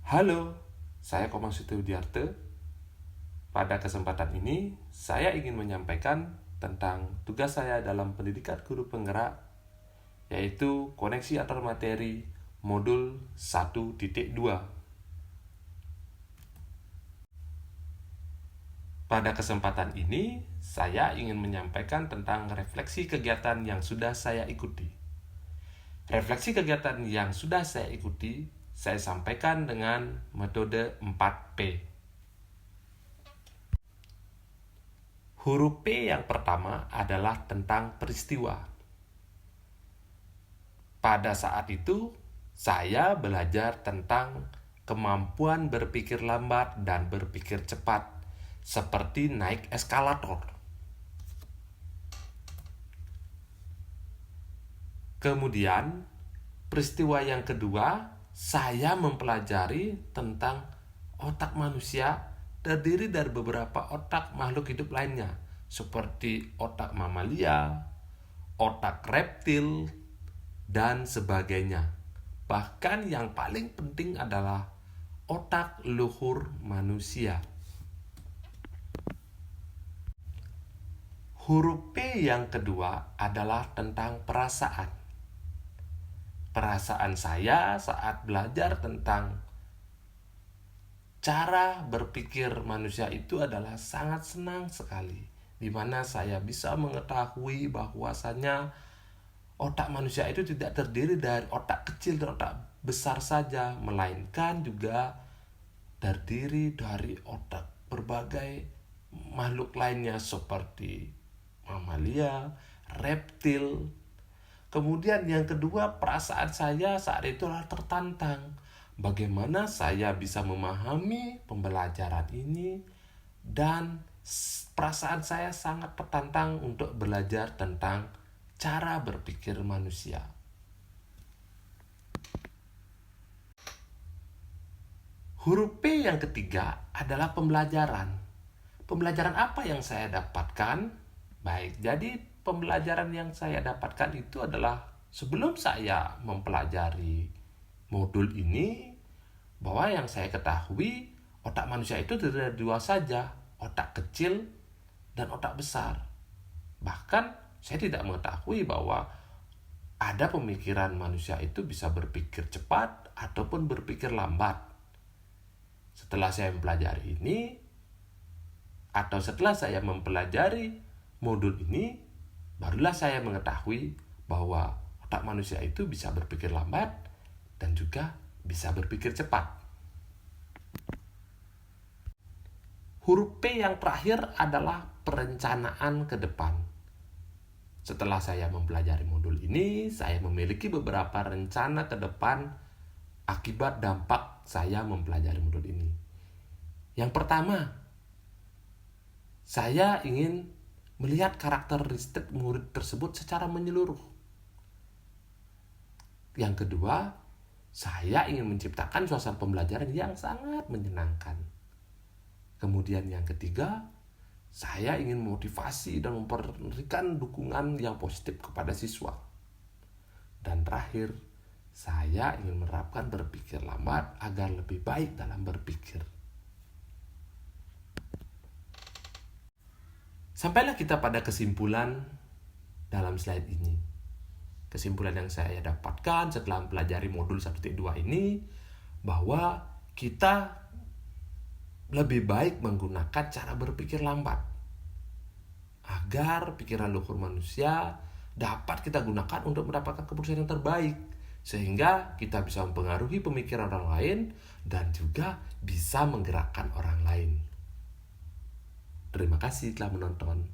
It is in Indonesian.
Halo, saya Komang Sutiudiarte. Pada kesempatan ini, saya ingin menyampaikan tentang tugas saya dalam pendidikan guru penggerak, yaitu koneksi antar materi modul 1.2. Pada kesempatan ini, saya ingin menyampaikan tentang refleksi kegiatan yang sudah saya ikuti. Refleksi kegiatan yang sudah saya ikuti, saya sampaikan dengan metode 4P. Huruf P yang pertama adalah tentang peristiwa. Pada saat itu, saya belajar tentang kemampuan berpikir lambat dan berpikir cepat, seperti naik eskalator. Kemudian, peristiwa yang kedua, saya mempelajari tentang otak manusia terdiri dari beberapa otak makhluk hidup lainnya, seperti otak mamalia, otak reptil, dan sebagainya. Bahkan yang paling penting adalah otak luhur manusia. Huruf P yang kedua adalah tentang perasaan. Perasaan saya saat belajar tentang cara berpikir manusia itu adalah sangat senang sekali, di mana saya bisa mengetahui bahwasannya otak manusia itu tidak terdiri dari otak kecil dan otak besar saja, melainkan juga terdiri dari otak berbagai makhluk lainnya seperti mamalia, reptil. Kemudian yang kedua, perasaan saya saat itu adalah tertantang. Bagaimana saya bisa memahami pembelajaran ini, dan perasaan saya sangat tertantang untuk belajar tentang cara berpikir manusia. Huruf P yang ketiga adalah pembelajaran. Pembelajaran apa yang saya dapatkan? Baik, jadi pembelajaran yang saya dapatkan itu adalah sebelum saya mempelajari modul ini, bahwa yang saya ketahui otak manusia itu terdiri dari dua saja, otak kecil dan otak besar. Bahkan saya tidak mengetahui bahwa ada pemikiran manusia itu bisa berpikir cepat ataupun berpikir lambat. Setelah saya mempelajari ini, atau setelah saya mempelajari modul ini, barulah saya mengetahui bahwa otak manusia itu bisa berpikir lambat dan juga bisa berpikir cepat. Huruf P yang terakhir adalah perencanaan ke depan. Setelah saya mempelajari modul ini, saya memiliki beberapa rencana ke depan akibat dampak saya mempelajari modul ini. Yang pertama, saya ingin melihat karakteristik murid tersebut secara menyeluruh. Yang kedua, saya ingin menciptakan suasana pembelajaran yang sangat menyenangkan. Kemudian yang ketiga, saya ingin memotivasi dan memberikan dukungan yang positif kepada siswa. Dan terakhir, saya ingin menerapkan berpikir lambat agar lebih baik dalam berpikir. Sampailah kita pada kesimpulan dalam slide ini. Kesimpulan yang saya dapatkan setelah mempelajari modul 1.2 ini, bahwa kita lebih baik menggunakan cara berpikir lambat agar pikiran luhur manusia dapat kita gunakan untuk mendapatkan keputusan yang terbaik, sehingga kita bisa mempengaruhi pemikiran orang lain dan juga bisa menggerakkan orang lain. Terima kasih telah menonton.